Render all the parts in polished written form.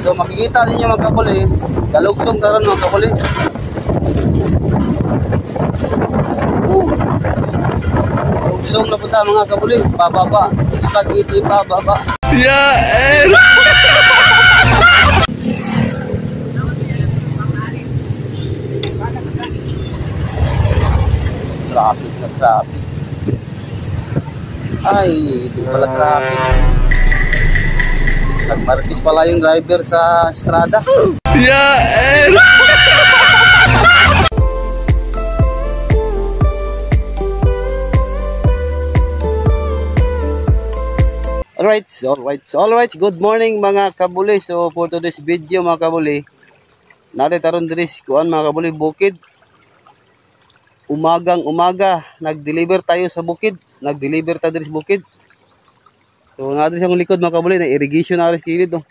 So makikita ninyo mga kabuli, galugsong karon mga kabuli. Galugsong na punta mga kabuli, pababa, spaghetti pababa. Yeah, Traffic na traffic. Ay, di pala traffic. Nagmarkis pala yung driver sa estrada. yeah. Alright. Good morning mga kabuli. So for today's video mga kabuli, natin taron diris kuan mga kabuli, bukid. Umaga nag-deliver tayo sa bukid. Nag-deliver tayo diris bukid. So nga diris ang likod mga kabuli, na irrigation na rin kilid. Oh.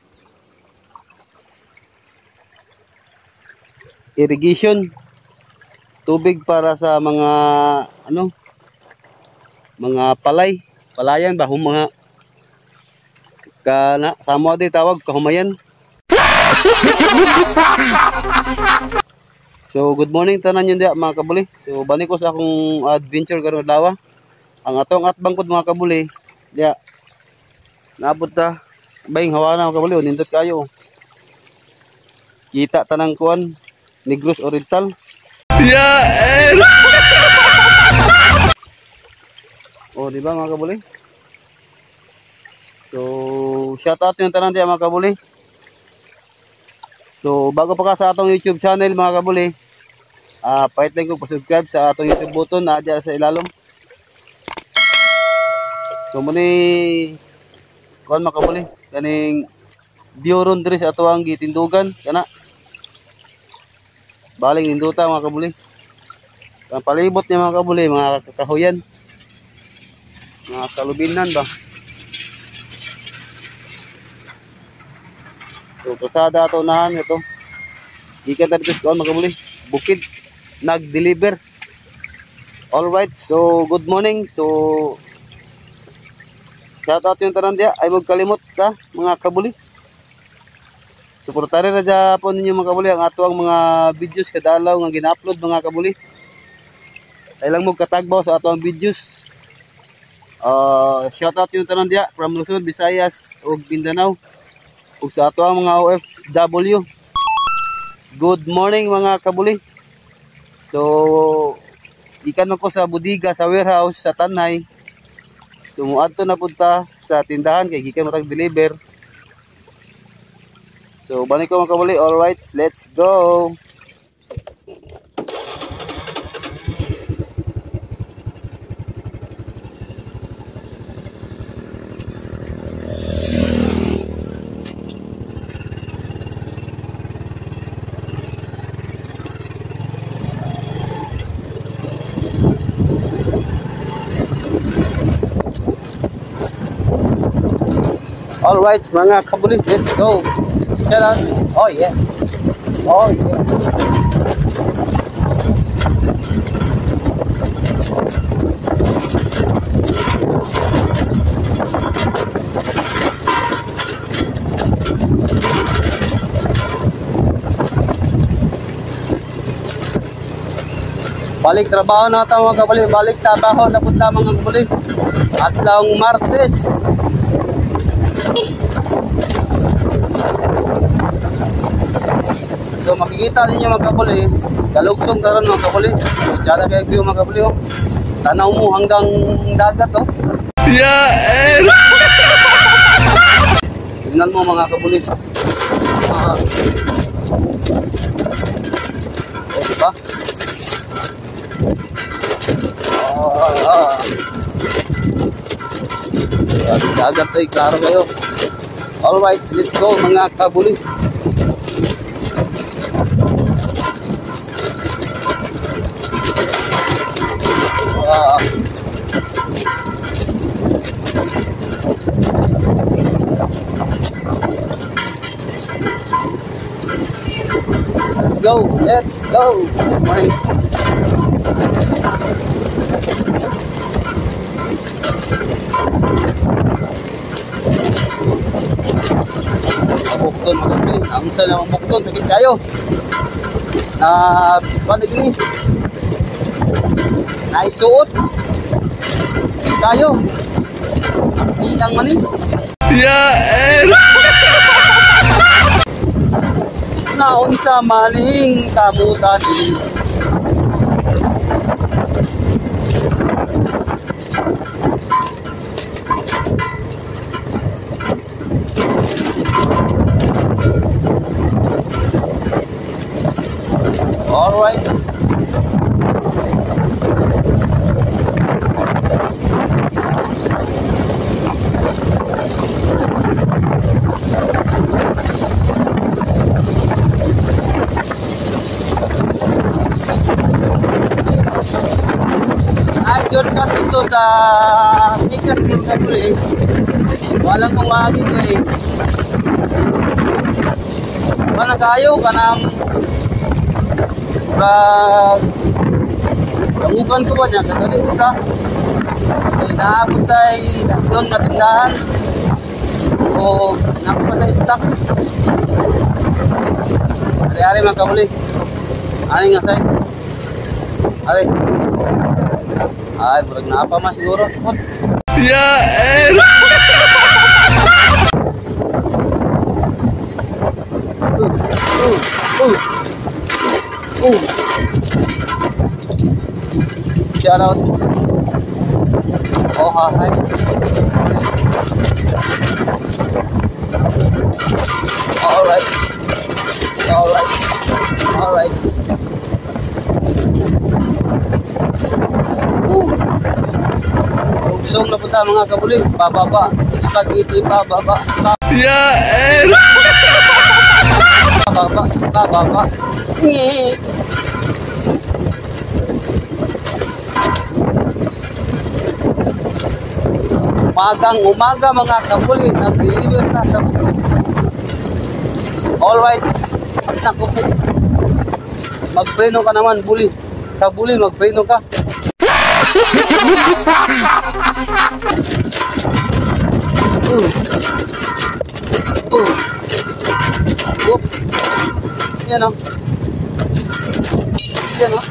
Irrigation, tubig para sa mga mga palayan ba, mga kana samo di tawag kahumayan. So good morning tanan yun dia mga kabuli. So bani ko sa akong adventure karon adlaw. Ang atong atbangkod mga kabuli dia naabot ta baying hawana mga kabuli, nindot kayo. Kita tanang kuan Negros Oriental. Yeah. Oh, di ba mga kabuli? So, shout out yung tanan diya mga kabuli. So, bago pa ka sa atong YouTube channel mga kabuli, pahit lang ko pa-subscribe sa atong YouTube button na diya sa ilalom. So, muni kuan mga kabuli, kaning biyoron diri sa ato ang gitindugan kana. Baling ninduta mga kabuli. Ang palibot niya mga kabuli, mga kakahuyan, mga kalubinan ba. So kasada ato nahan ito. Ikan tadi ko mga kabuli, bukid nag-deliver. Alright, so good morning. So shout out yung tanan diya, ay magkalimot ka mga kabuli. Suportare na dyan po ninyo mga kabuli ang ato ang mga videos kadalaw nga gina-upload mga kabuli. Ay lang mo katagbaw sa ato ang videos. Shout out yung tanan diya from Luzon, Visayas ug Mindanao. Ug sa ato ang mga OFW. Good morning mga kabuli. So ikan ko sa budiga sa warehouse sa Tanay. So muadto na punta sa tindahan kay gikan matag deliver. So balik ko mga kabuli. Alright, let's go. Alright mga kabuli, let's go. Jalan. Oh yeah. Oh yeah. Balik trabaho na ito mga kabuli. Balik trabaho na punta mga kabuli. At lang Martes. So makikita ninyo mga kabuli, galugsong karon mga kabuli. So dyan kayo view mga kabuli. Oh. Tanaw mo hanggang dagat. Oh. Yeah. Tignan mo mga kabuli. Oh, diba? Dagat ay klaro kayo. Alright, let's go mga kabuli. Let's go. Morning. Ang salang bukton, sakit kayo. Na, paano gini? Naisuot. Sakit kayo. Ilang manin. Ya er. Naon sa maling kamutan. Alright. Ay, yun ka dito sa ikat ng kabuli. Walang kumagi ko eh. Wala kayo ka ng Samukan ko ba niya? Gagaling ko ka. May naabot tayo doon na tindahan. O nakuha sa stock. Ari-ari mga kabuli. Ano nga side? Ari. Ay, murag na apa mas siguro. Ya er. Shout out. Oh, hi. Alright. Alright. Alright. Lugsong na punta mga kabuli. Pababa. Spaghetti pababa. Ya er. Pababa. Pababa. Nge. Umaga mga kabuli, nag-deliver na sa bukid. Alright, naku po. Magpreno ka naman, buli. Kabuli, magpreno ka. Oop. Yan o. Yan o.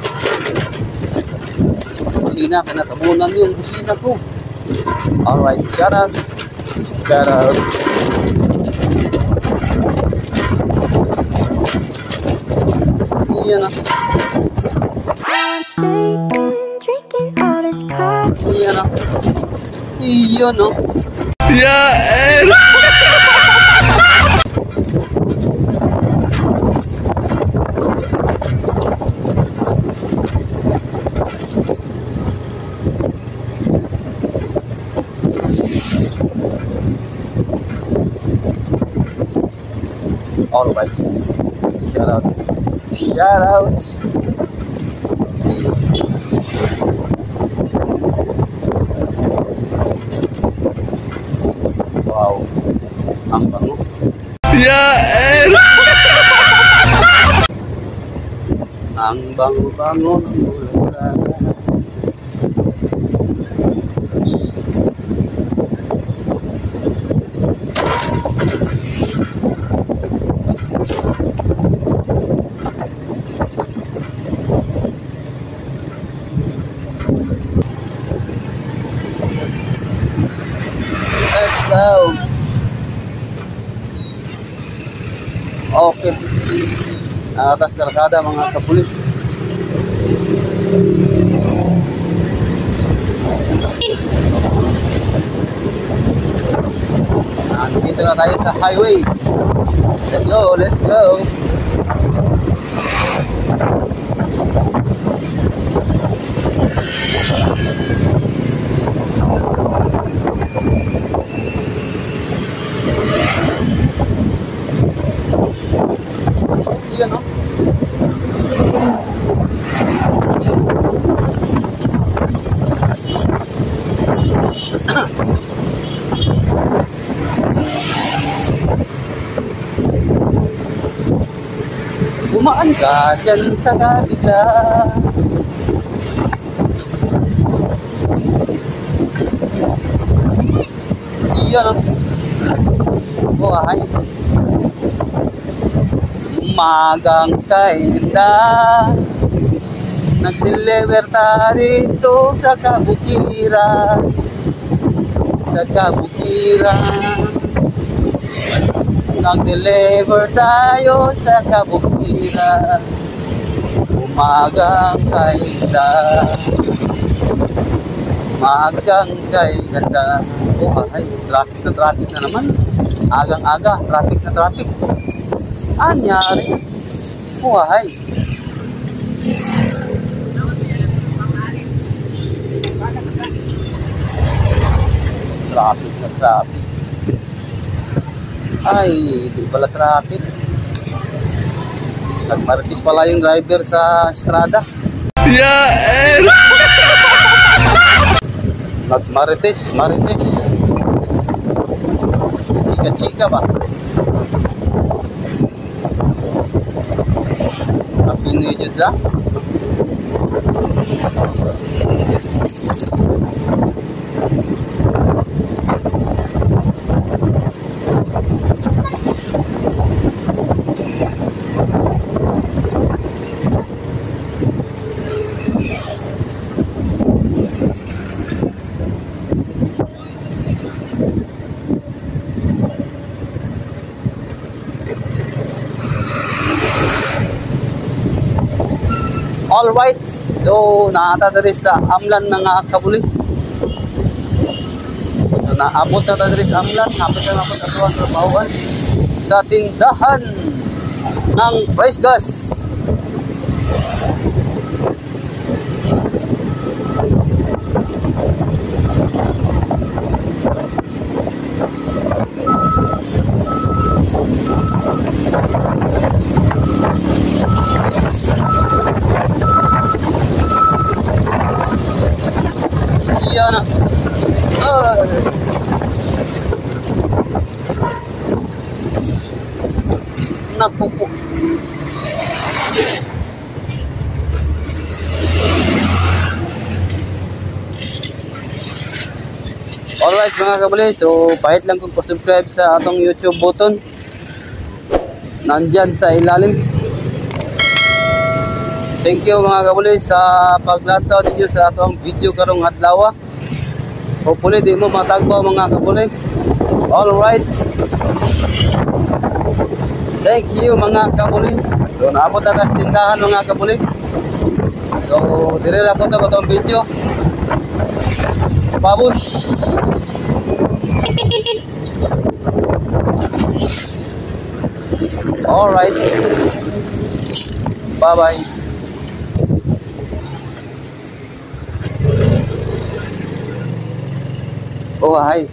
Busina, kinatabunan yung busina ko. Alright, shout out. Shout out. Iyan na. Iyan na. Iyan na. Ya er. Alright. Shout out. Shout out. Wow. Ang bango. Ya er. Ang bango-bango ng bulaklak. Let's go. Okay. Atas kalsada mga kapulis. Nandito na tayo sa highway. Let's go, let's go. Yan, no? Dumaan ka dyan sa kabila. Iyan, no? Oh, ay. Umagang kay ganda, nag-deliver ta dito sa kabukiran. Sa kabukiran, nag-deliver tayo sa kabukiran. Umagang kay ganda, umagang kay ganda. Oh, ay, traffic na naman. Agang-aga, traffic na traffic. Anyari? Buhay. Traffic na traffic. Ay, di pala traffic. Nagmaritis pala yung driver sa estrada. Yeah, Nagmaritis, maritis. Chika-chika ba? Ini juga Alright, so naata diri sa Amlan mga kabuli. So naabot na ta diri sa Amlan, hapit na abot ato ang trabahoan sa tindahan ng price gas. Yan na. Naku po. Alright mga kabuli, so pahit lang kung subscribe sa atong YouTube button. Nandyan sa ilalim. Thank you mga kabuli sa paglantaw ninyo sa atong video karong adlaw. Hopefully di mo matagpo mga kabuli. Alright. Thank you mga kabuli. So naabot na sa tindahan mga kabuli. So dire lang ko na itong video. Babush. Alright. Bye bye. Oh, hi.